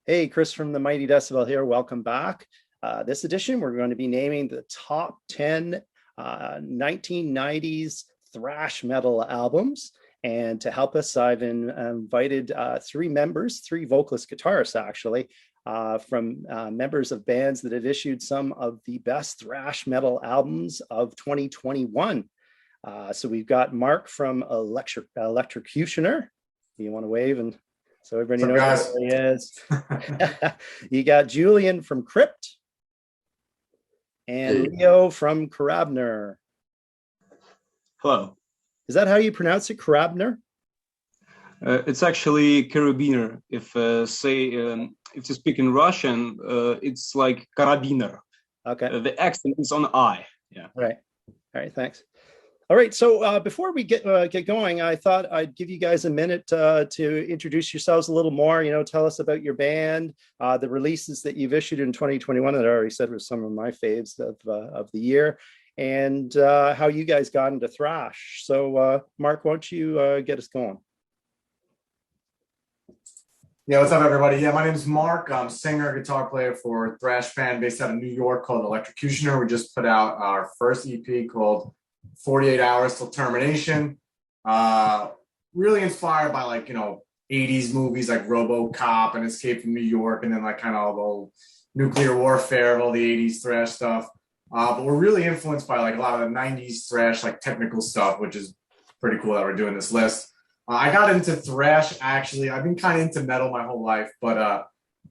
Hey, Chris from the Mighty Decibel here. Welcome back. This edition, we're going to be naming the top 10 1990s thrash metal albums. And to help us, I've invited three vocalist guitarists actually, from members of bands that have issued some of the best thrash metal albums of 2021. So we've got Mark from Electric Electrocutioner. You want to wave and so everybody knows who he is. You got Julian from Krypt and Leo from Karabiner. Hello. Is that how you pronounce it, Karabiner? It's actually Karabiner. If to speak in Russian, it's like Karabiner. Okay. The accent is on I. Yeah. Right. All right. Thanks. All right. So before we get going, I thought I'd give you guys a minute to introduce yourselves a little more. Tell us about your band, the releases that you've issued in 2021 that I already said were some of my faves of the year, and how you guys got into thrash. So, Mark, why don't you get us going? Yeah, what's up, everybody? Yeah, my name is Mark. I'm singer, guitar player for a thrash band based out of New York called Electrocutioner. We just put out our first EP called 48 Hours Till Termination. Really inspired by 80s movies like RoboCop and Escape from New York, and then kind of all the old nuclear warfare, all the 80s thrash stuff. But we're really influenced by a lot of the 90s thrash, technical stuff, which is pretty cool that we're doing this list. I got into thrash, actually. I've been kind of into metal my whole life, but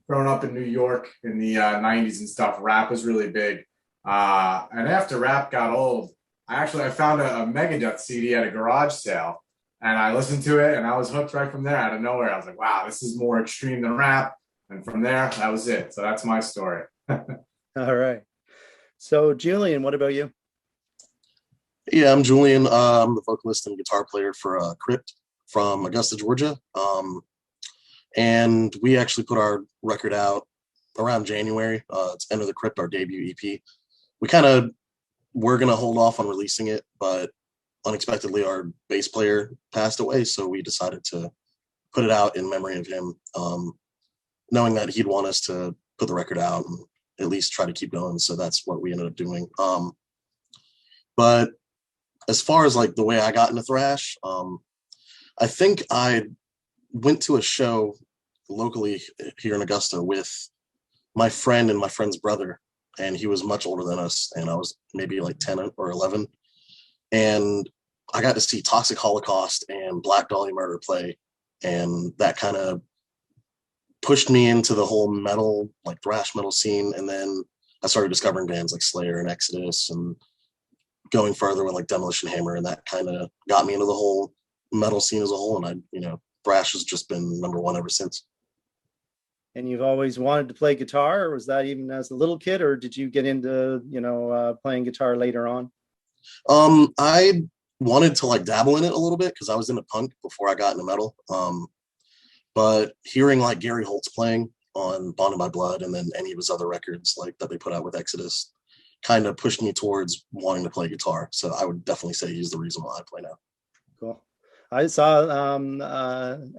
growing up in New York in the 90s and stuff, rap was really big. And after rap got old, I found a Megadeth CD at a garage sale, and I listened to it, and I was hooked right from there out of nowhere. I was like, wow, this is more extreme than rap. And from there, that was it. So that's my story. All right. So, Julian, what about you? Yeah, I'm Julian. I'm the vocalist and guitar player for Krypt from Augusta, Georgia. And we actually put our record out around January. It's Enter the Krypt, our debut EP. We kind of were going to hold off on releasing it, but unexpectedly our bass player passed away, so we decided to put it out in memory of him, knowing that he'd want us to put the record out and at least try to keep going. So that's what we ended up doing. But as far as the way I got into thrash, I think I went to a show locally here in Augusta with my friend and my friend's brother, and he was much older than us, and I was maybe 10 or 11. And I got to see Toxic Holocaust and Black Dahlia Murder play, and that kind of pushed me into the whole metal, thrash metal scene. And then I started discovering bands like Slayer and Exodus, and going further with Demolition Hammer, and that kind of got me into the whole metal scene as a whole. And thrash has just been number one ever since. And you've always wanted to play guitar, or was that even as a little kid, or did you get into playing guitar later on? I wanted to dabble in it a little bit because I was into punk before I got into metal. But hearing Gary Holt's playing on Bonded by Blood, and then any of his other records that they put out with Exodus, kind of pushed me towards wanting to play guitar. So I would definitely say he's the reason why I play now. Cool. I saw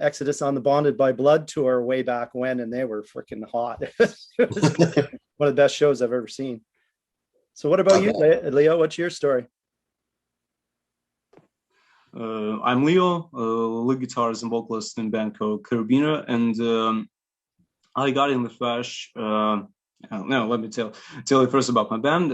Exodus on the Bonded by Blood tour way back when, and they were freaking hot. It was one of the best shows I've ever seen. So what about you, Leo? What's your story? I'm Leo, lead guitarist and vocalist in a band called Karabiner, and I got in the thrash. Let me tell you first about my band.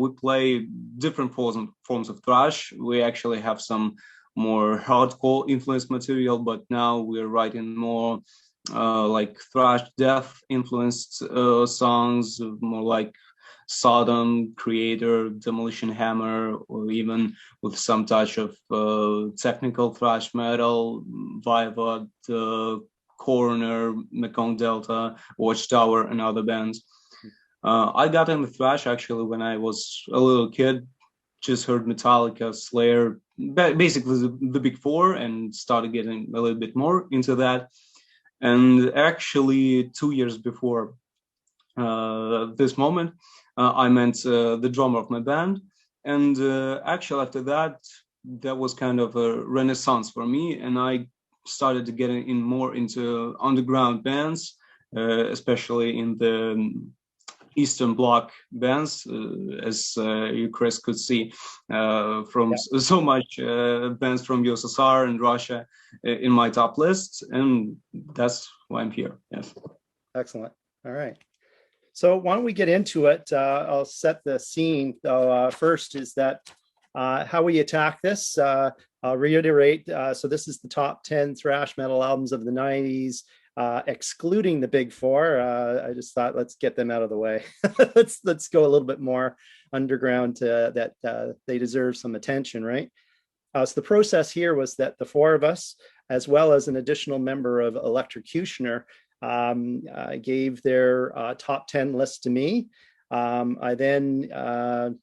We play different forms of thrash. We actually have some more hardcore influenced material, but now we're writing more thrash death influenced songs, more like Sodom, Creator, Demolition Hammer, or even with some touch of technical thrash metal, Viva, Coroner, Mekong Delta, Watchtower, and other bands. I got into thrash actually when I was a little kid. Just heard Metallica, Slayer, basically the big four, and started getting a little bit more into that. And actually 2 years before this moment, I met the drummer of my band. And actually after that, that was kind of a renaissance for me. And I started to get in more into underground bands, especially in the Eastern Bloc bands, as you, Chris, could see from so much bands from USSR and Russia in my top list, and that's why I'm here. Yes. Excellent. All right. So why don't we get into it? I'll set the scene. So first is that how we attack this. I'll reiterate. So this is the top 10 thrash metal albums of the 90s, excluding the big four. I just thought, let's get them out of the way. let's go a little bit more underground that they deserve some attention, right? So the process here was that the four of us, as well as an additional member of Electrocutioner, gave their top 10 list to me. I then,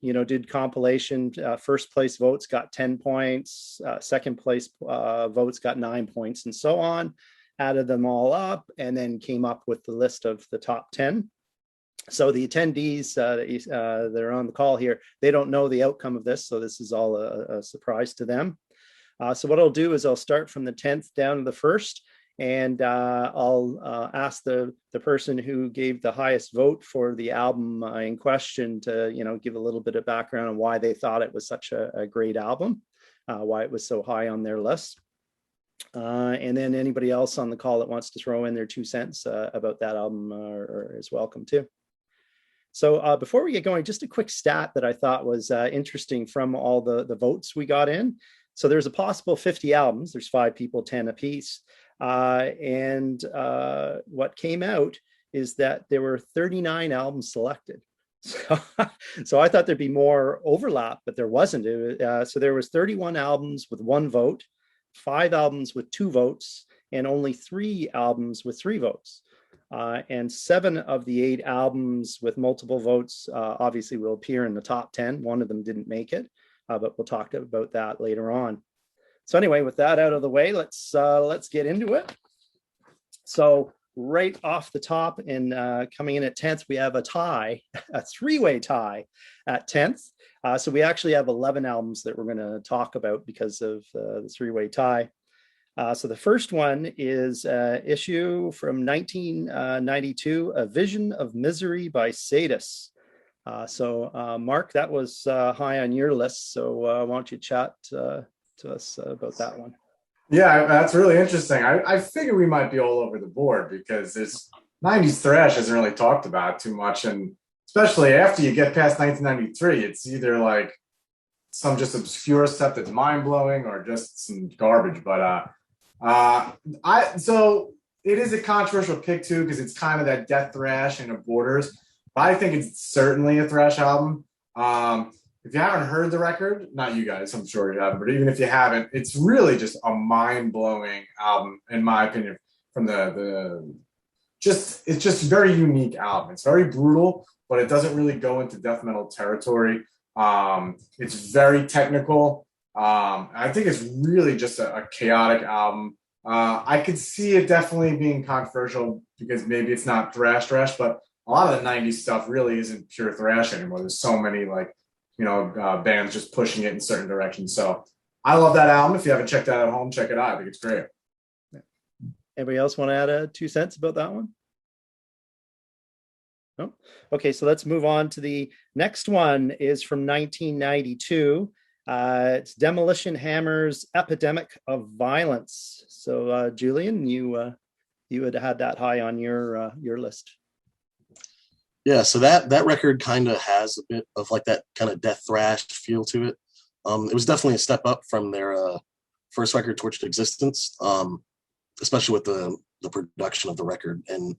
did compilation. First place votes got 10 points. Second place votes got 9 points, and so on. Added them all up, and then came up with the list of the top 10. So the attendees that are on the call here, they don't know the outcome of this, so this is all a surprise to them. So what I'll do is I'll start from the 10th down to the first, and I'll ask the person who gave the highest vote for the album in question to, give a little bit of background on why they thought it was such a great album, why it was so high on their list. And then anybody else on the call that wants to throw in their 2 cents about that album is welcome too. So before we get going, just a quick stat that I thought was interesting from all the votes we got in. So there's a possible 50 albums. There's 5 people, 10 apiece. And what came out is that there were 39 albums selected. So I thought there'd be more overlap, but there wasn't. So there was 31 albums with 1 vote, 5 albums with 2 votes, and only 3 albums with 3 votes. And 7 of the 8 albums with multiple votes obviously will appear in the top 10. 1 of them didn't make it, but we'll talk about that later on. So anyway, with that out of the way, let's get into it. So right off the top and coming in at 10th, we have a tie, a 3-way tie at 10th. So we actually have 11 albums that we're going to talk about because of the 3-way tie. So the first one is issue from 1992, A Vision of Misery by Sadus. So Mark, that was high on your list. So why don't you chat to us about that one? Yeah, that's really interesting. I figure we might be all over the board because this 90s thrash isn't really talked about too much. And especially after you get past 1993, it's either like some just obscure stuff that's mind-blowing or just some garbage. But so it is a controversial pick too, because it's kind of that death thrash and it borders. But I think it's certainly a thrash album. If you haven't heard the record, not you guys, I'm sure you haven't, but even if you haven't, it's really just a mind-blowing album, in my opinion, from it's just a very unique album. It's very brutal, but it doesn't really go into death metal territory. It's very technical. I think it's really just a chaotic album. I could see it definitely being controversial because maybe it's not thrash, but a lot of the 90s stuff really isn't pure thrash anymore. There's so many bands just pushing it in certain directions. So I love that album. If you haven't checked it out at home, check it out. I think it's great. Anybody else want to add 2 cents about that one? No? Okay, so let's move on to the next one is from 1992. It's Demolition Hammer's Epidemic of Violence. So Julian, you had that high on your list. Yeah, so that record kind of has a bit of like that kind of death thrash feel to it. It was definitely a step up from their first record, Tortured Existence, especially with the production of the record. And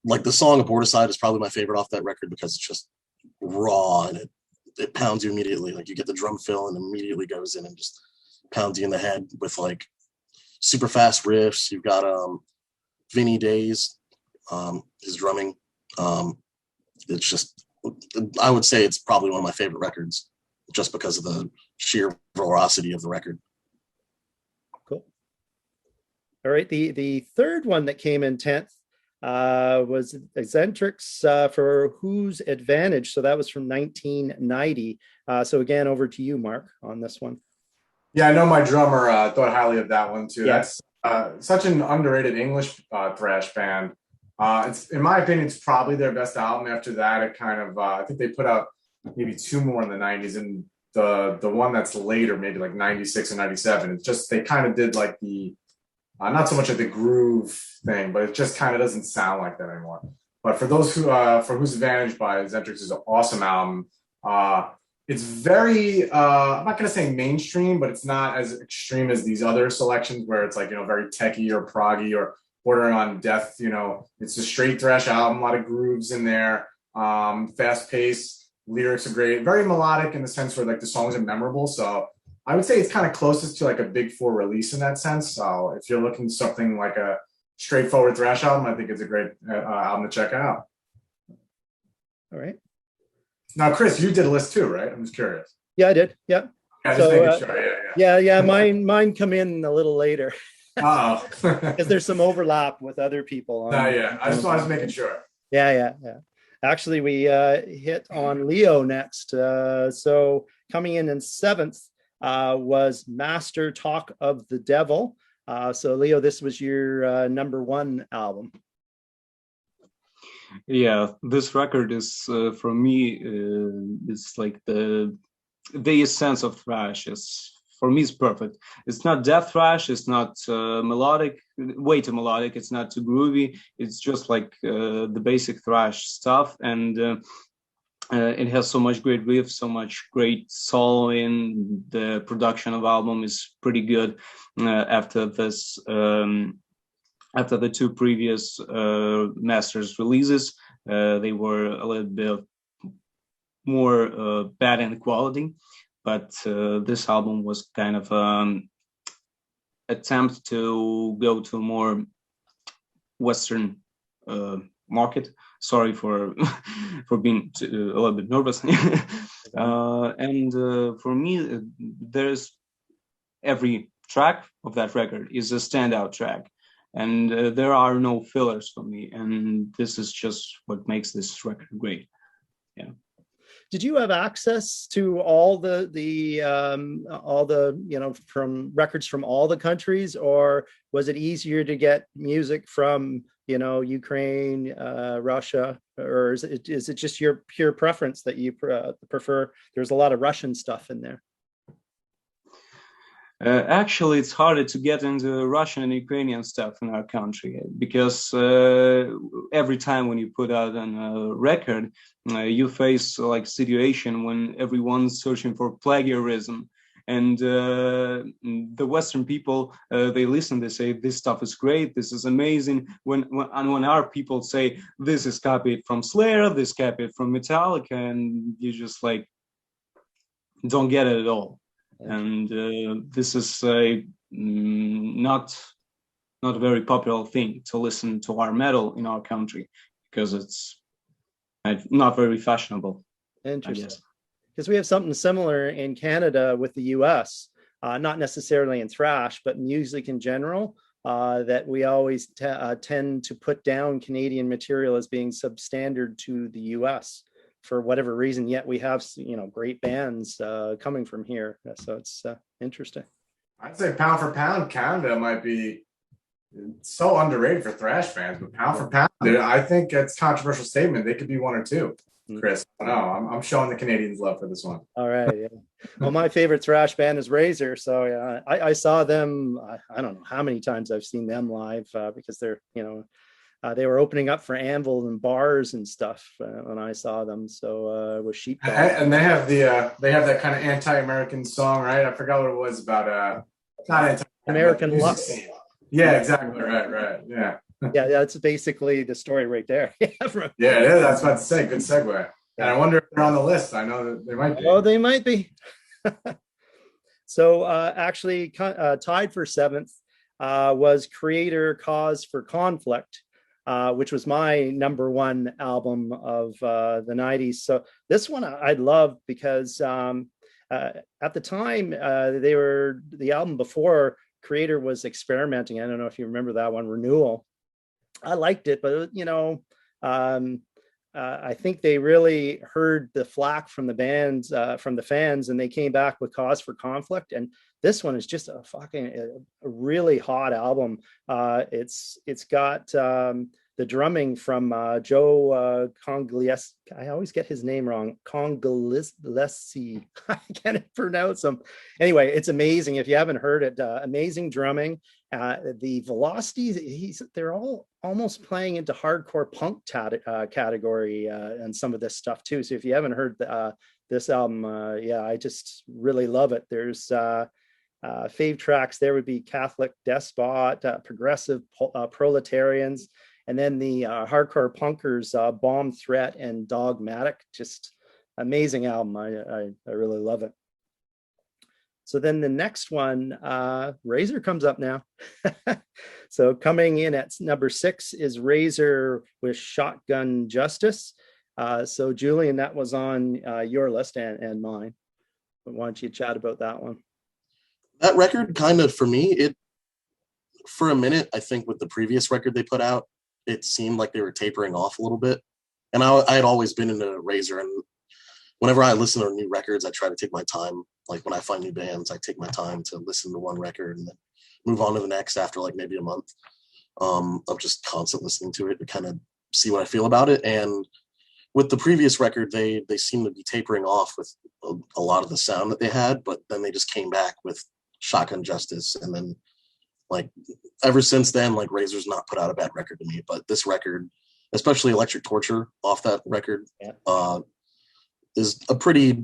like the song Aborticide is probably my favorite off that record because it's just raw and it pounds you immediately. Like you get the drum fill and immediately goes in and just pounds you in the head with like super fast riffs. You've got Vinny Days, his drumming. It's just, I would say it's probably one of my favorite records just because of the sheer ferocity of the record. Cool. All right. The third one that came in 10th was Eccentrics for Whose Advantage. So that was from 1990. So again, over to you, Mark, on this one. Yeah, I know my drummer thought highly of that one too. Yeah. That's such an underrated English thrash band. It's, in my opinion, it's probably their best album. After that, it kind of I think they put out maybe two more in the '90s, and the one that's later, maybe like '96 or '97. It's just they kind of did like the not so much of the groove thing, but it just kind of doesn't sound like that anymore. But for those who for whose advantage by Zentrix is an awesome album. It's very I'm not gonna say mainstream, but it's not as extreme as these other selections where it's like, you know, very techy or proggy or bordering on death. You know, it's a straight thrash album, a lot of grooves in there, fast paced, lyrics are great, very melodic in the sense where like the songs are memorable. So I would say it's kind of closest to like a big four release in that sense. So if you're looking for something like a straightforward thrash album, I think it's a great album to check out. All right. Now, Chris, you did a list too, right? I'm just curious. Yeah, I did. Yeah. Yeah, just making sure. Yeah. Mine come in a little later. Oh, because there's some overlap with other people. Yeah. I just was making sure. Yeah. Actually, we hit on Leo next. So coming in seventh was Master Talk of the Devil. So Leo, this was your number one album. Yeah, this record is for me it's like the essence of thrash. Is for me, it's perfect. It's not death thrash. It's not melodic, way too melodic. It's not too groovy. It's just like the basic thrash stuff, and it has so much great riffs, so much great soloing. The production of album is pretty good. After this. After the two previous Masters releases, they were a little bit more bad in quality, but this album was kind of attempt to go to more Western market. Sorry for for being a little bit nervous. And for me, there's every track of that record is a standout track. And there are no fillers for me, and this is just what makes this record great. Yeah. Did you have access to all the from records from all the countries, or was it easier to get music from Ukraine, Russia, or is it just your pure preference that you prefer? There's a lot of Russian stuff in there. Actually, it's harder to get into Russian and Ukrainian stuff in our country because every time when you put out a record, you face like situation when everyone's searching for plagiarism. And the Western people, they listen, they say, this stuff is great, this is amazing. When our people say, this is copied from Slayer, this copied from Metallica, and you just like don't get it at all. And this is not a very popular thing to listen to our metal in our country because it's not very fashionable. Interesting. Because we have something similar in Canada with the US, not necessarily in thrash, but music in general, that we always tend to put down Canadian material as being substandard to the US. For whatever reason, yet we have great bands coming from here, so it's interesting. I'd say pound for pound, Canada might be so underrated for thrash fans, but pound for pound, I think it's a controversial statement. They could be one or two. Chris, I don't know. I'm showing the Canadians love for this one. All right, yeah. Well, my favorite thrash band is Razer, so yeah, I saw them. I don't know how many times I've seen them live because they're they were opening up for Anvil and bars and stuff when I saw them. So with Sheepdog. And they have that kind of anti-American song, right? I forgot what it was about. Not anti-American Lux. Yeah, exactly. Right. Yeah. Yeah, that's basically the story right there. Yeah, it is. That's what I was about to say. Good segue. And I wonder if they're on the list. I know that they might be. Oh, they might be. So actually tied for seventh was Creator Cause for Conflict. Which was my number one album of the 90s. So this one I loved because at the time they were the album before Creator was experimenting. I don't know if you remember that one, Renewal. I liked it, but I think they really heard the flack from the bands, from the fans, and they came back with Cause for Conflict. And this one is just a really hot album. It's got the drumming from Joe Conglesi. I always get his name wrong. Conglesi. I can't pronounce him. Anyway, it's amazing. If you haven't heard it, amazing drumming. The velocities, they're all almost playing into hardcore punk category and some of this stuff too. So if you haven't heard this album, yeah, I just really love it. There's fave tracks there would be Catholic Despot, Progressive Proletarians, and then the hardcore punkers, Bomb Threat and Dogmatic. Just amazing album. I really love it. So then the next one, Razer comes up now. So coming in at number 6 is Razer with Shotgun Justice. So Julian, that was on your list and mine. Why don't you chat about that one? That record kind of, for me, for a minute, I think with the previous record they put out, it seemed like they were tapering off a little bit. And I had always been into Razer, and whenever I listen to new records, I try to take my time. Like when I find new bands, I take my time to listen to one record and then move on to the next after like maybe a month of just constant listening to it to kind of see what I feel about it. And with the previous record, they seem to be tapering off with a lot of the sound that they had, but then they just came back with Shotgun Justice. And then like ever since then, like Razor's not put out a bad record to me, but this record, especially Electric Torture off that record, is a pretty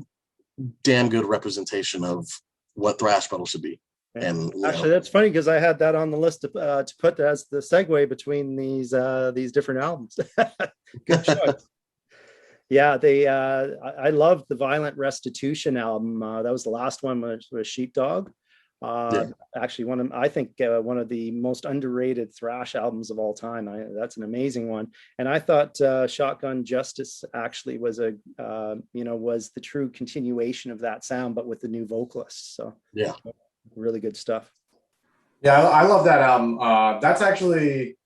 damn good representation of what thrash metal should be. Yeah. And actually, that's funny because I had that on the list to put as the segue between these different albums. Good choice. Yeah, I loved the Violent Restitution album. That was the last one was Sheepdog. Actually, I think one of the most underrated thrash albums of all time. That's an amazing one. And I thought Shotgun Justice actually was was the true continuation of that sound, but with the new vocalists. So yeah, really good stuff. Yeah, I love that album. That's actually,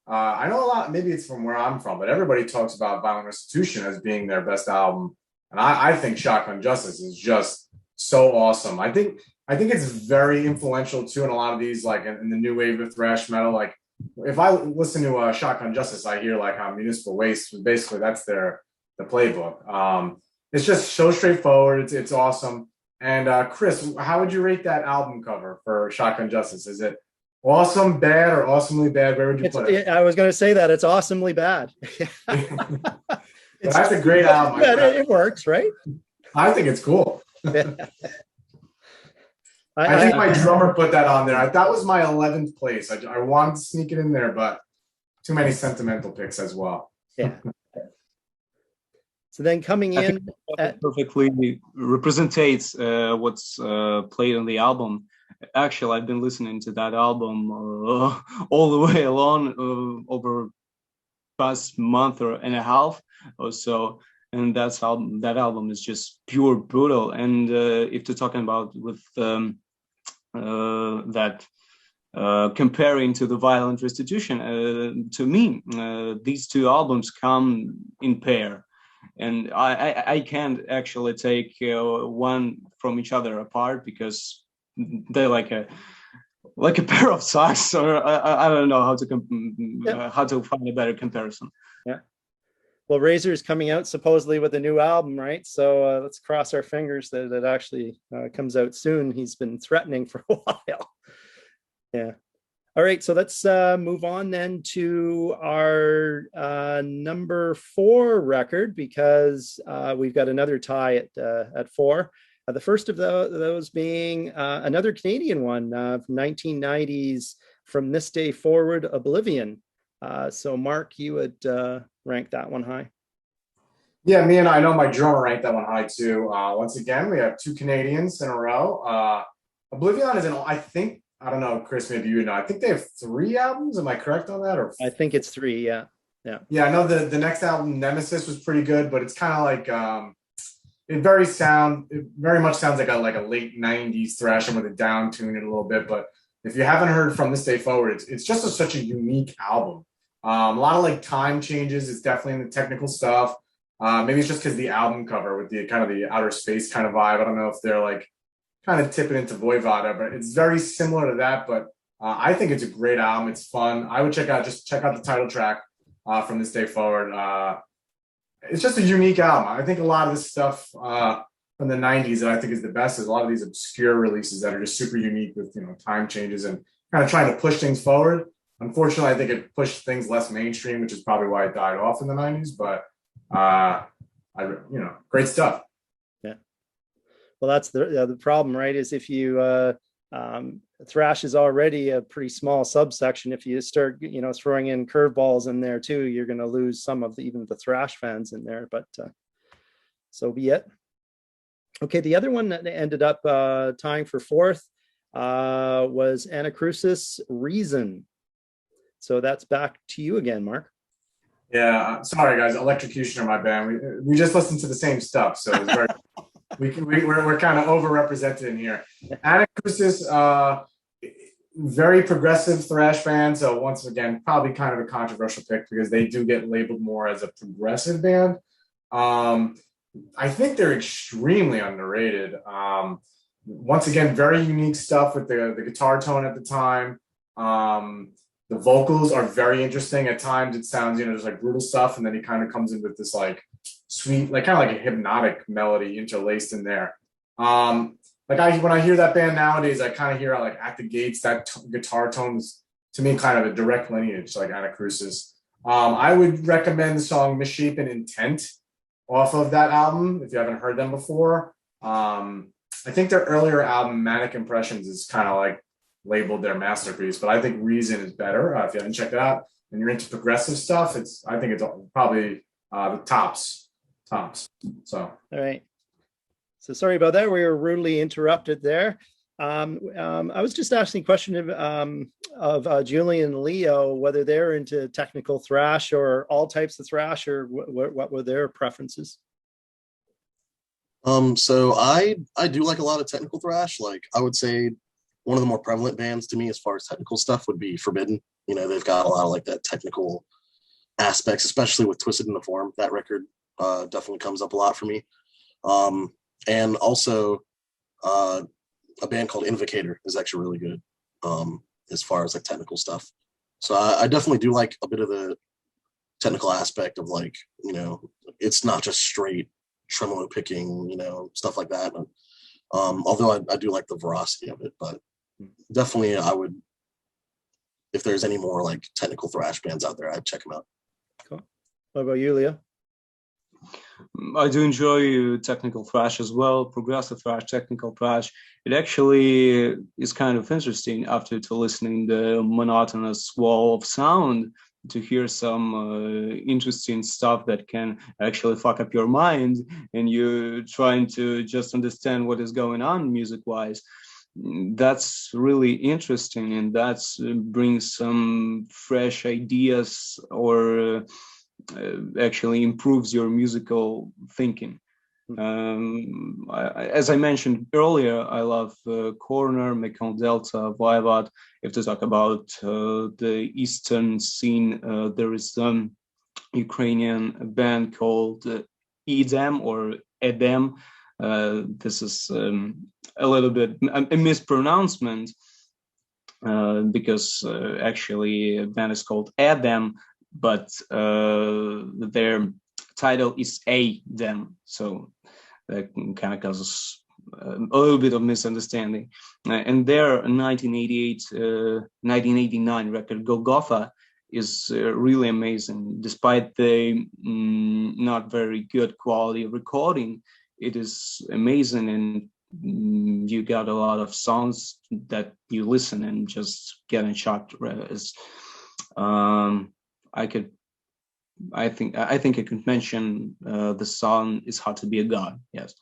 I know a lot, maybe it's from where I'm from, but everybody talks about Violent Restitution as being their best album. And I think Shotgun Justice is just so awesome. I think it's very influential too in a lot of these, like in the new wave of thrash metal. Like if I listen to Shotgun Justice, I hear like how Municipal Waste, basically that's the playbook. It's just so straightforward. It's awesome. And Chris, how would you rate that album cover for Shotgun Justice? Is it awesome, bad, or awesomely bad? Where would you put it? I was going to say that it's awesomely bad. That's a great album. It works, right? I think it's cool. I think my drummer put that on there. That was my 11th place. I wanted to sneak it in there, but too many sentimental picks as well. Yeah. So then coming in, perfectly represents what's played on the album. Actually, I've been listening to that album all the way along over past month and a half or so. And that album is just pure brutal. And if you're talking about with comparing to the Violent Restitution, to me, these two albums come in pair. And I can't actually take one from each other apart because they're like a pair of socks, or I don't know how to find a better comparison. Yeah. Well, Razer is coming out supposedly with a new album, right? So let's cross our fingers that it actually comes out soon. He's been threatening for a while. Yeah. All right, so let's move on then to our number 4 record, because we've got another tie at 4. The first of those being another Canadian one from 1990s, From This Day Forward, Oblivion. So Mark, you would rank that one high? Yeah, I know my drummer ranked that one high too. Once again, we have 2 Canadians in a row. Oblivion is I don't know, Chris, maybe you know. I think they have 3 albums. Am I correct on that? Or I think it's 3, yeah. Yeah, I know the next album, Nemesis, was pretty good, but it's kind of like it very much sounds like a late 90s thrash with a down tune it a little bit. But if you haven't heard From This Day Forward, it's just such a unique album. A lot of like time changes. It's definitely in the technical stuff. Maybe it's just because the album cover with the kind of the outer space kind of vibe. I don't know if they're like kind of tipping into Voivod, but it's very similar to that. But I think it's a great album. It's fun. I would check out the title track. from this day forward. It's just a unique album. I think a lot of this stuff from the 90s that I think is the best is a lot of these obscure releases that are just super unique with, time changes and kind of trying to push things forward. Unfortunately, I think it pushed things less mainstream, which is probably why it died off in the 90s. But, great stuff. Yeah. Well, that's the problem, right? Is if you thrash is already a pretty small subsection. If you start, throwing in curveballs in there too, you're going to lose some of even the thrash fans in there. But so be it. Okay, the other one that ended up tying for fourth was Anacrusis Reason. So that's back to you again, Mark. Yeah, sorry guys, Electrocutioner, my band. We just listened to the same stuff, so it's very we're kind of overrepresented in here. Anacrusis, very progressive thrash band. So once again, probably kind of a controversial pick because they do get labeled more as a progressive band. I think they're extremely underrated. Once again, very unique stuff with the guitar tone at the time. The vocals are very interesting. At times it sounds, just like brutal stuff. And then he kind of comes in with this like sweet, like kind of like a hypnotic melody interlaced in there. When I hear that band nowadays, I kind of hear like at the gates, that guitar tone is to me kind of a direct lineage, like Anacrusis. I would recommend the song Misshapen Intent off of that album, if you haven't heard them before. I think their earlier album, Manic Impressions, is kind of like labeled their masterpiece, but I think Reason is better. If you haven't checked it out and you're into progressive stuff, I think it's probably the tops. So all right. So sorry about that. We were rudely interrupted there. I was just asking a question of Julian and Leo, whether they're into technical thrash or all types of thrash, or what were their preferences? So I do like a lot of technical thrash. Like I would say one of the more prevalent bands to me as far as technical stuff would be Forbidden. They've got a lot of like that technical aspects, especially with Twisted in the Form. That record definitely comes up a lot for me. And also a band called Invocator is actually really good as far as like technical stuff. So I definitely do like a bit of the technical aspect of like, it's not just straight tremolo picking, stuff like that. Although I do like the veracity of it, but definitely I would, if there's any more like technical thrash bands out there, I'd check them out. Cool. What about you, Leo? I do enjoy technical thrash as well, progressive thrash, technical thrash. It actually is kind of interesting after listening the monotonous wall of sound to hear some interesting stuff that can actually fuck up your mind, and you're trying to just understand what is going on music-wise. That's really interesting, and that brings some fresh ideas or actually improves your musical thinking. As I mentioned earlier, I love Corner, Mekong Delta, Voivod. If to talk about the Eastern scene, there is a Ukrainian band called Edem or Edem. This is a little bit a mispronouncement because actually a band is called Edem, but their title is A-Dem, so that kind of causes a little bit of misunderstanding. And their 1989 record, Golgotha, is really amazing. Despite the not very good quality of recording, it is amazing, and you got a lot of songs that you listen and just get in shock. I think I could mention the song "It's Hard to Be a God." Yes.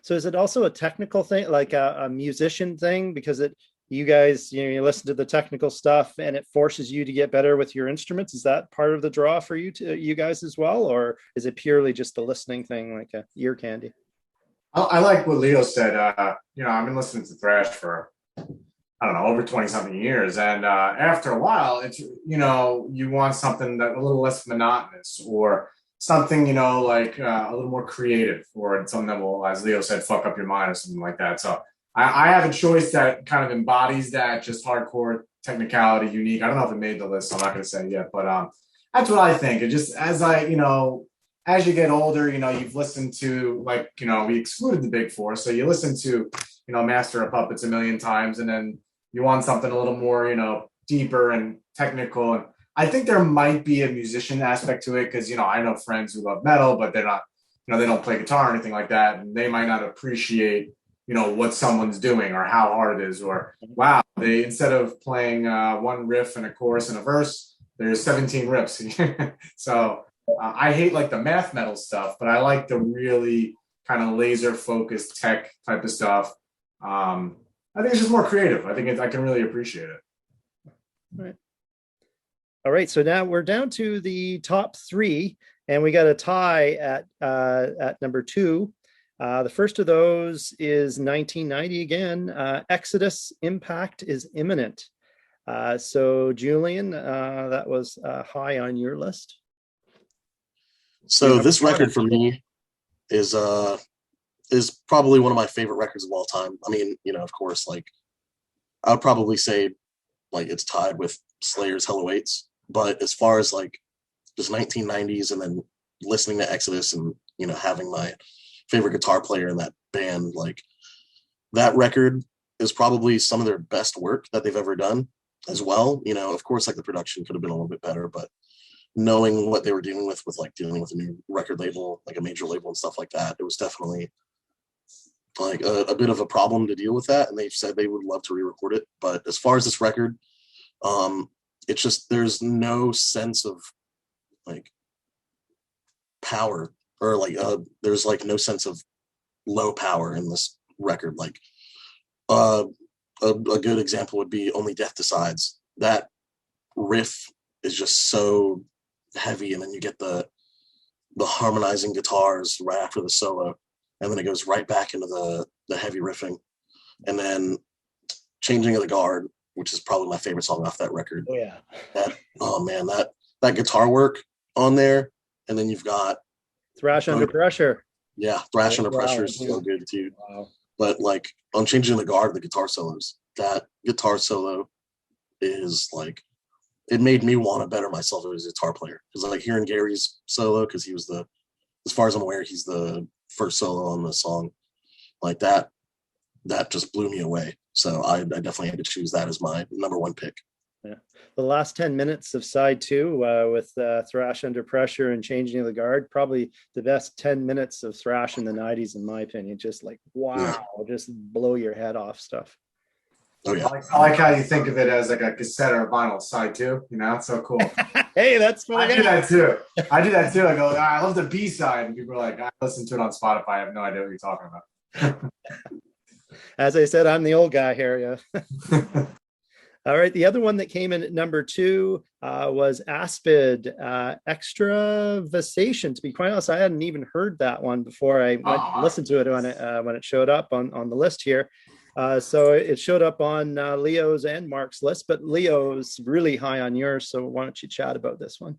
So is it also a technical thing, like a musician thing? Because you guys, you listen to the technical stuff and it forces you to get better with your instruments. Is that part of the draw for you guys as well, or is it purely just the listening thing, like a ear candy? I like what Leo said. I've been listening to thrash for over 20 something years. And after a while, it's, you want something that a little less monotonous or something, like a little more creative, or something that will, as Leo said, fuck up your mind or something like that. So I have a choice that kind of embodies that, just hardcore technicality, unique. I don't know if it made the list, so I'm not going to say it yet, but that's what I think. It just, as you get older, you've listened to, like, we excluded the big four. So you listen to, Master of Puppets a million times, and then you want something a little more, deeper and technical. And I think there might be a musician aspect to it because, I know friends who love metal, but they're not, they don't play guitar or anything like that. And they might not appreciate, what someone's doing or how hard it is, or wow, they, instead of playing one riff and a chorus and a verse, there's 17 riffs. So I hate like the math metal stuff, but I like the really kind of laser focused tech type of stuff. I think it's just more creative. I think I can really appreciate it. All right. So now we're down to the top three, and we got a tie at number two. The first of those is 1990 again. Exodus, Impact is Imminent. So Julian, that was high on your list. So this record for me is probably one of my favorite records of all time. I mean, of course, like I would probably say like it's tied with Slayer's Hell Awaits. But as far as like just 1990s and then listening to Exodus and, having my favorite guitar player in that band, like that record is probably some of their best work that they've ever done as well. Of course, like the production could have been a little bit better, but knowing what they were dealing with like dealing with a new record label, like a major label and stuff like that, it was definitely like a bit of a problem to deal with that. And they've said they would love to re-record it. But as far as this record, it's just, there's no sense of like power or like, there's like no sense of low power in this record. Like a good example would be Only Death Decides. That riff is just so heavy, and then you get the harmonizing guitars right after the solo, and then it goes right back into the heavy riffing. And then Changing of the Guard, which is probably my favorite song off that record. Oh yeah. That guitar work on there, and then you've got Thrash Under Pressure. Yeah, Thrash Under Pressure is so good too. Wow. But like on Changing the Guard, the guitar solos, that guitar solo is like, it made me want to better myself as a guitar player. Because like hearing Gary's solo, because he was as far as I'm aware, he's the first solo on the song. Like that just blew me away. So I definitely had to choose that as my number one pick. Yeah. The last 10 minutes of side two with Thrash Under Pressure and Changing of the Guard, probably the best 10 minutes of thrash in the 90s, in my opinion. Just like, wow, yeah. Just blow your head off stuff. Oh, yeah. I like how you think of it as like a cassette or a vinyl side two. It's so cool. Hey, that's what I do that too. I go, I love the B side. And people are like, I listen to it on Spotify. I have no idea what you're talking about. As I said, I'm the old guy here. Yeah. All right. The other one that came in at number two was Aspid, Extravasation. To be quite honest, I hadn't even heard that one before I went to listen to it when it showed up on the list here. So it showed up on Leo's and Mark's list, but Leo's really high on yours. So why don't you chat about this one?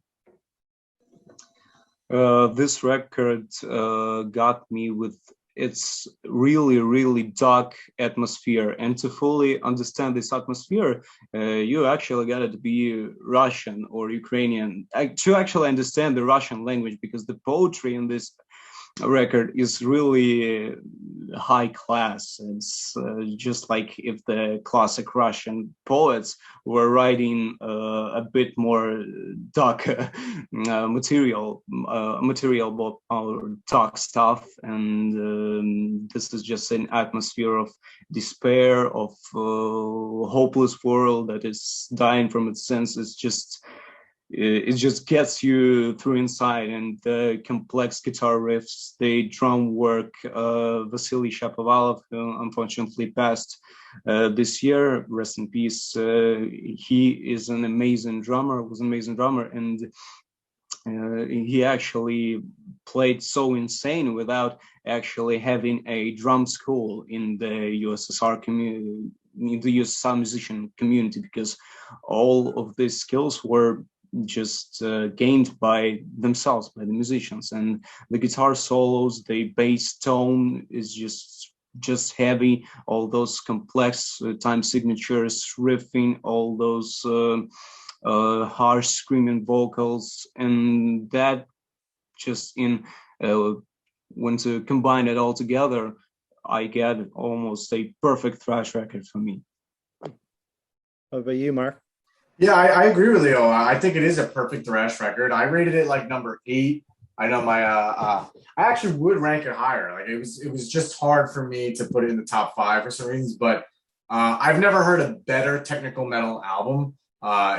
This record got me with its really, really dark atmosphere. And to fully understand this atmosphere, you actually got to be Russian or Ukrainian to actually understand the Russian language, because the poetry in this record is really high class. It's just like if the classic Russian poets were writing a bit more dark material or dark stuff, and this is just an atmosphere of despair, of hopeless world that is dying from its senses. It just gets you through inside, and the complex guitar riffs, the drum work. Vasily Shapovalov, who unfortunately passed this year, rest in peace. He is an amazing drummer, and he actually played so insane without actually having a drum school in the USSR community, in the USSR musician community, because all of these skills were just gained by themselves, by the musicians. And the guitar solos, the bass tone is just just heavy, all those complex time signatures, riffing, all those harsh screaming vocals, and that just when to combine it all together, I get almost a perfect thrash record for me. What about you, Mark? Yeah, I agree with Leo. I think it is a perfect thrash record. I rated it like number 8. I know I actually would rank it higher. Like it was just hard for me to put it in the top 5 for some reasons, but I've never heard a better technical metal album.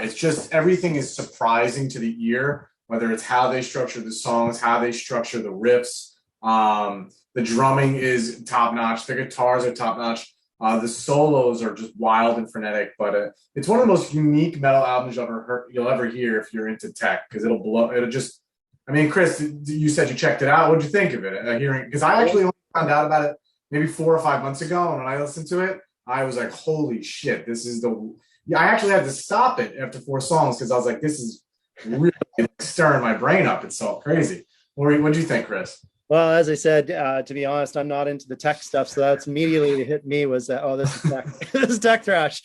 It's just everything is surprising to the ear, whether it's how they structure the songs, how they structure the riffs. The drumming is top notch. The guitars are top notch. The solos are just wild and frenetic, but it's one of the most unique metal albums you'll ever hear if you're into tech, because it'll blow. It'll just. I mean, Chris, you said you checked it out. What'd you think of it? Hearing, because I actually only found out about it maybe 4 or 5 months ago, and when I listened to it, I was like, "Holy shit! This is the." Yeah, I actually had to stop it after 4 songs because I was like, "This is really stirring my brain up. It's so crazy." What do you think, Chris? Well, as I said, to be honest, I'm not into the tech stuff, so that's immediately hit me was that, oh, this is tech, this is tech thrash.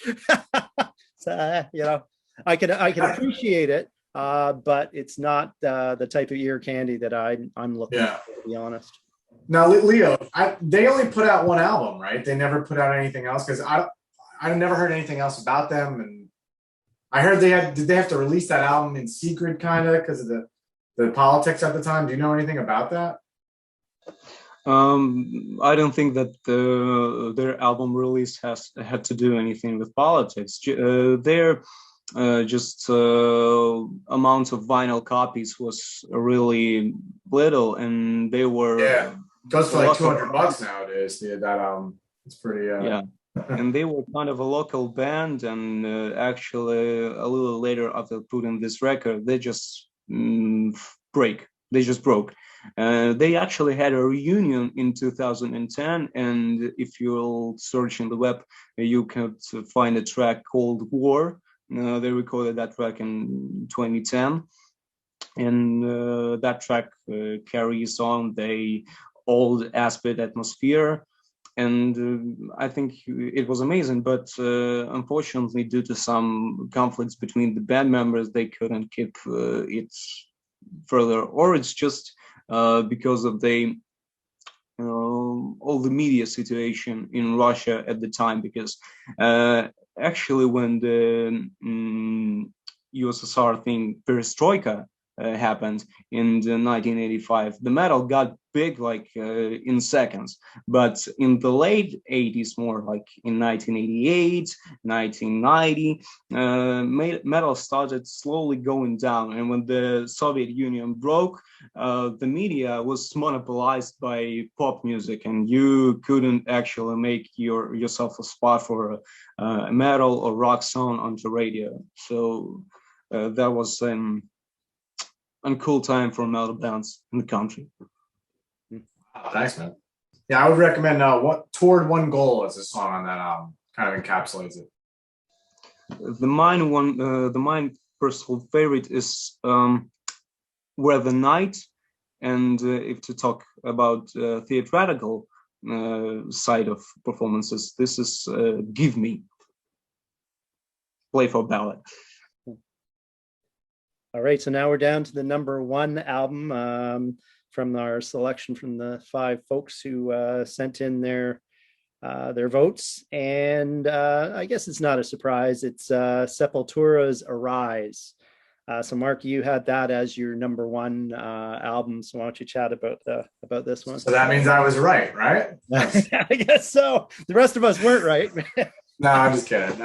So, I can appreciate it, but it's not the type of ear candy that I'm looking for, to be honest. Now, Leo, they only put out one album, right? They never put out anything else, because I've never heard anything else about them, and I heard did they have to release that album in secret, kind of, because of the politics at the time? Do you know anything about that? I don't think that their album release had to do anything with politics. Their just amount of vinyl copies was really little, and they were it goes for like $200 nowadays. That album, it's pretty and they were kind of a local band, and actually a little later after putting this record, they just broke. They actually had a reunion in 2010, and if you'll search in the web, you can find a track called War. They recorded that track in 2010, and that track carries on the old Aspid atmosphere, and I think it was amazing, but unfortunately, due to some conflicts between the band members, they couldn't keep it further, or it's just because of all the media situation in Russia at the time, because actually when the USSR thing, Perestroika, happened in 1985, the metal got big like in seconds, but in the late 80s, more like in 1988, 1990, metal started slowly going down, and when the Soviet Union broke, the media was monopolized by pop music, and you couldn't actually make yourself a spot for a metal or rock song on the radio. So that was uncool time for metal bands in the country. Oh, nice, man. Yeah, I would recommend Toward One Goal as a song on that album. Kind of encapsulates it. My personal favorite is Where the Night, and if to talk about theatrical side of performances, this is Give Me, play for ballad. All right, so now we're down to the number 1 album from our selection from the 5 folks who sent in their votes, and I guess it's not a surprise. It's Sepultura's Arise. So, Mark, you had that as your number 1 album. So, why don't you chat about this one? So that means I was right? I guess so. The rest of us weren't right. No, I'm just kidding.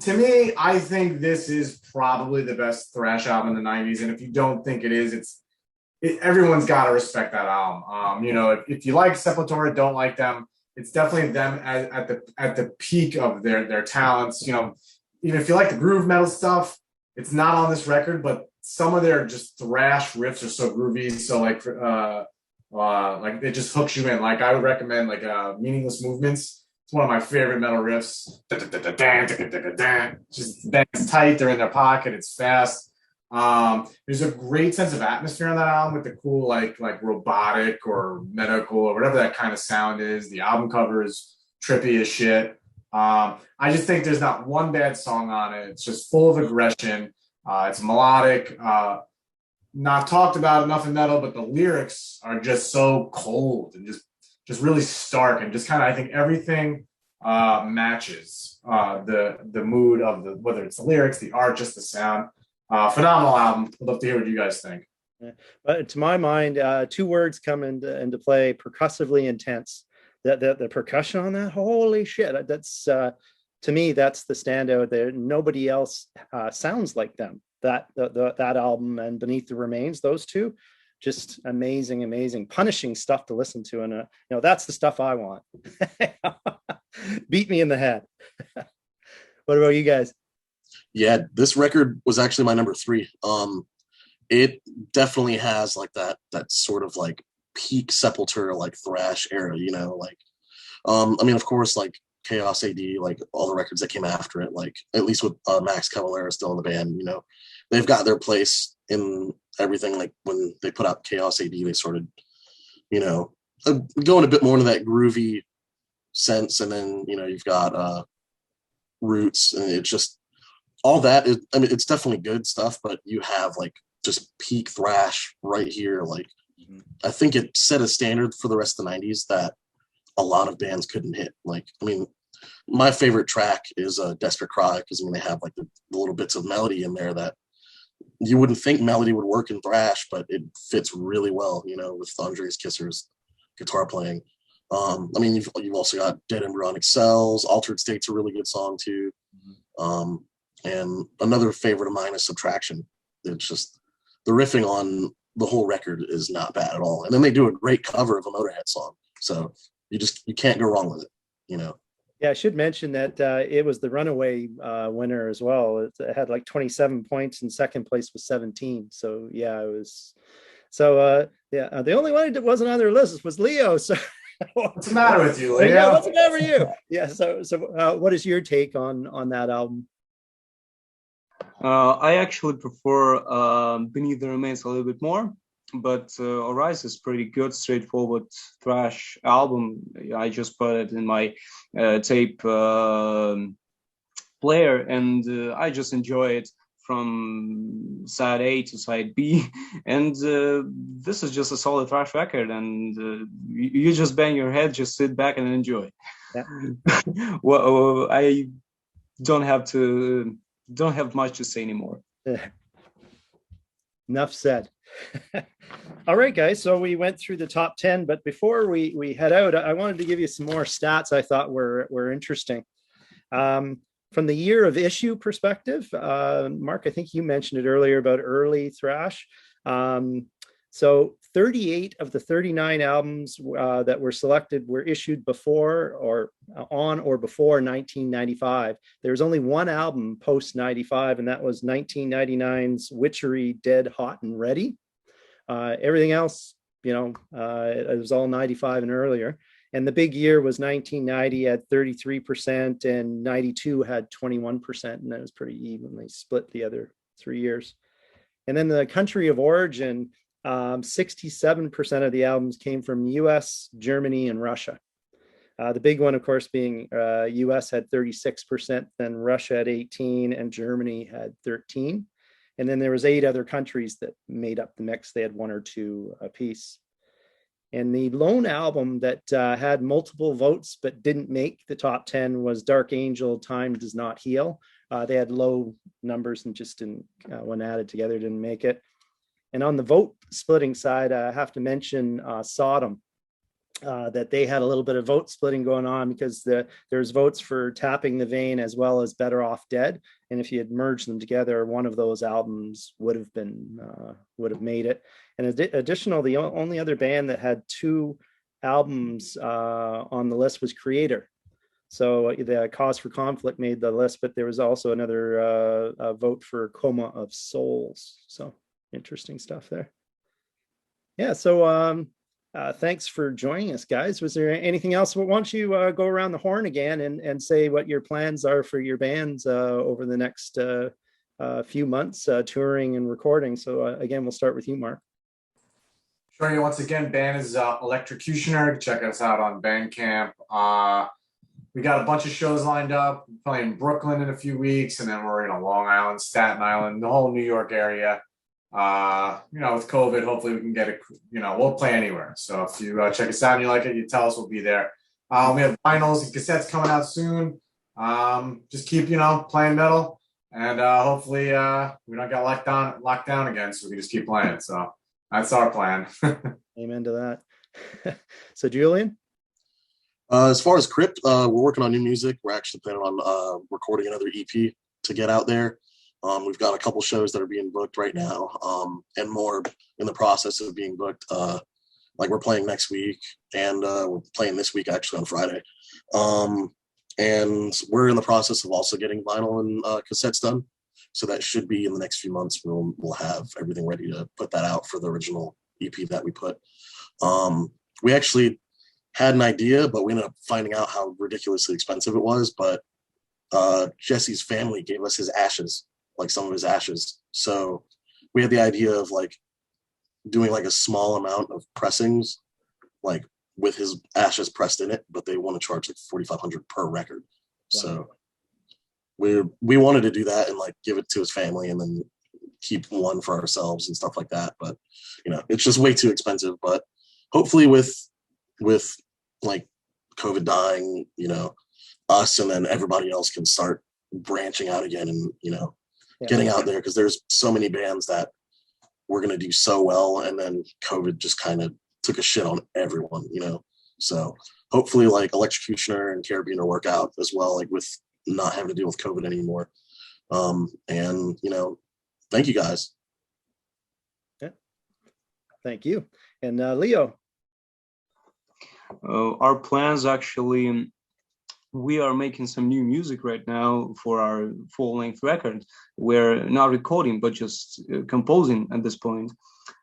To me, I think this is probably the best thrash album in the 90s. And if you don't think it is, everyone's got to respect that album. If you like Sepultura, don't like them, it's definitely them at the peak of their talents. Even if you like the groove metal stuff, it's not on this record, but some of their just thrash riffs are so groovy. So like it just hooks you in. Like I would recommend Meaningless Movements. One of my favorite metal riffs. Just bangs tight. They're in their pocket. It's fast. There's a great sense of atmosphere on that album with the cool like robotic or medical or whatever that kind of sound is. The album cover is trippy as shit. I just think there's not one bad song on it. It's just full of aggression. It's melodic, not talked about enough in metal, but the lyrics are just so cold and just really stark, and just kind of, I think everything matches the mood of whether it's the lyrics, the art, just the sound. Phenomenal album. I'd love to hear what you guys think. But to my mind, two words come into play: percussively intense. The percussion on that, holy shit! That's to me, that's the standout there. Nobody else sounds like them. That album and Beneath the Remains, those two, just amazing, punishing stuff to listen to, and that's the stuff I want. Beat me in the head. What about you guys? Yeah, this record was actually my number 3. It definitely has like that sort of like peak Sepultura, like thrash era, I mean, of course, like Chaos AD, like all the records that came after it, like at least with Max Cavalera still in the band, they've got their place in everything. Like when they put out Chaos AD, they started, going a bit more into that groovy sense. And then, you've got Roots, and it's just all that is, I mean, it's definitely good stuff, but you have like just peak thrash right here. Like, I think it set a standard for the rest of the 90s that a lot of bands couldn't hit. Like, I mean, my favorite track is Desperate Cry, because I mean, they have like the little bits of melody in there that you wouldn't think melody would work in thrash, but it fits really well, with Andreas Kisser's guitar playing. I mean, you've also got Dead Embryonic Cells. Altered State's a really good song too. And another favorite of mine is Subtraction. It's just the riffing on the whole record is not bad at all. And then they do a great cover of a Motorhead song. So you can't go wrong with it, Yeah, I should mention that it was the runaway winner as well. It had like 27 points, and second place was 17. So yeah, it was. So the only one that wasn't on their list was Leo. So what's the matter with you, Leo? Yeah, what's the matter with you? Yeah. So what is your take on that album? I actually prefer Beneath the Remains a little bit more, but Arise is pretty good, straightforward thrash album. I just put it in my tape player, and I just enjoy it from side A to side B. And this is just a solid thrash record, and you just bang your head, just sit back and enjoy. Yeah. Well, I don't have much to say anymore. Enough said. All right, guys. So we went through the top 10, but before we head out, I wanted to give you some more stats I thought were interesting. From the year of issue perspective, Mark, I think you mentioned it earlier about early thrash. So 38 of the 39 albums that were selected were issued before or on or before 1995. There was only one album post 95, and that was 1999's Witchery, Dead, Hot, and Ready. Everything else, it was all 95 and earlier. And the big year was 1990 at 33%, and 92 had 21%, and that was pretty evenly split the other 3 years. And then the country of origin, 67% of the albums came from US, Germany, and Russia. The big one, of course, being US had 36%, then Russia had 18%, and Germany had 13%. And then there was 8 other countries that made up the mix. They had 1 or 2 apiece. And the lone album that had multiple votes but didn't make the top 10 was Dark Angel, Time Does Not Heal. They had low numbers and just didn't, when added together, didn't make it. And on the vote splitting side, I have to mention Sodom, that they had a little bit of vote splitting going on because there's votes for Tapping the Vein as well as Better Off Dead. And if you had merged them together, one of those albums would have made it. And additional, the only other band that had 2 albums on the list was Creator. So the Cause for Conflict made the list, but there was also another vote for Coma of Souls. So interesting stuff there. Yeah. So thanks for joining us, guys. Was there anything else? Why don't you go around the horn again and say what your plans are for your bands over the next few months touring and recording. So again, we'll start with you, Mark. Sure. Once again, band is Electrocutioner. Check us out on Bandcamp. We got a bunch of shows lined up. We're playing Brooklyn in a few weeks, and then we're in Long Island, Staten Island, the whole New York area. With COVID, hopefully we can get it. We'll play anywhere. So if you check us out and you like it, you tell us, we'll be there. We have vinyls and cassettes coming out soon. Just keep playing metal, and hopefully we don't get locked down again, so we can just keep playing. So that's our plan. Amen to that. So Julian? As far as Krypt, we're working on new music. We're actually planning on recording another EP to get out there. We've got a couple shows that are being booked right now, and more in the process of being booked. Like we're playing next week, and we're playing this week actually on Friday. And we're in the process of also getting vinyl and cassettes done. So that should be in the next few months. We'll have everything ready to put that out for the original EP that we put. We actually had an idea, but we ended up finding out how ridiculously expensive it was. But Jesse's family gave us his ashes, like some of his ashes. So we had the idea of like doing like a small amount of pressings, like with his ashes pressed in it, but they want to charge like $4,500 per record. Wow. So we wanted to do that and like give it to his family and then keep one for ourselves and stuff like that. But it's just way too expensive. But hopefully with like COVID dying, us and then everybody else can start branching out again and getting out there, because there's so many bands that we're going to do so well, and then COVID just kind of took a shit on everyone, so hopefully like Electrocutioner and Karabiner work out as well, like with not having to deal with COVID anymore. And thank you guys. Yeah, thank you. And Leo? Our plans, actually, we are making some new music right now for our full-length record. We're not recording, but just composing at this point.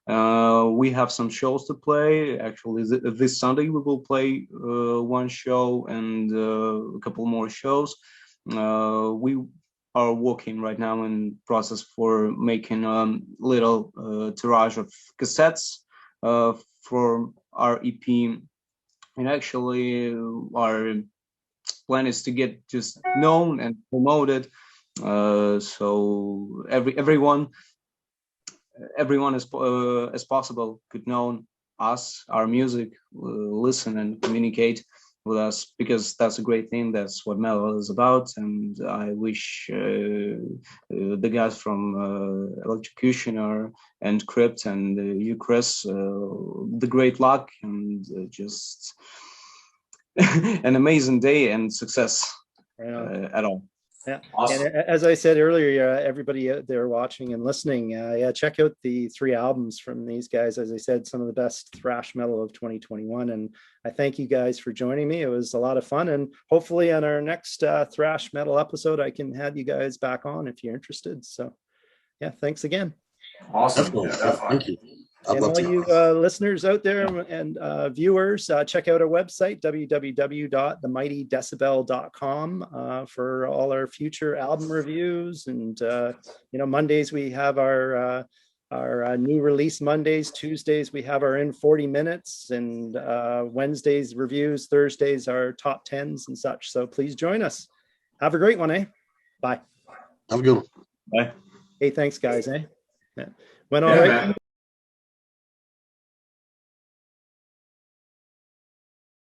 We have some shows to play. Actually, this Sunday we will play one show and a couple more shows. We are working right now in process for making a little tirage of cassettes for our EP. And actually, our plan is to get just known and promoted, so everyone as possible could know us, our music, listen and communicate with us, because that's a great thing. That's what metal is about. And I wish the guys from Electrocutioner and Krypt and you, Chris, the great luck and just an amazing day and success at all. Yeah. Awesome. And as I said earlier, everybody out there watching and listening, check out the 3 albums from these guys. As I said, some of the best thrash metal of 2021. And I thank you guys for joining me. It was a lot of fun. And hopefully on our next thrash metal episode, I can have you guys back on if you're interested. So yeah, thanks again. Awesome. Yeah, thank you. And all you listeners out there and viewers, check out our website, www.themightydecibel.com, for all our future album reviews. And, Mondays we have our new release Mondays. Tuesdays we have our in 40 minutes, and Wednesdays reviews, Thursdays our top 10s and such. So please join us. Have a great one, eh? Bye. Have a good one. Bye. Hey, thanks guys, eh? Yeah. Went all right. Man.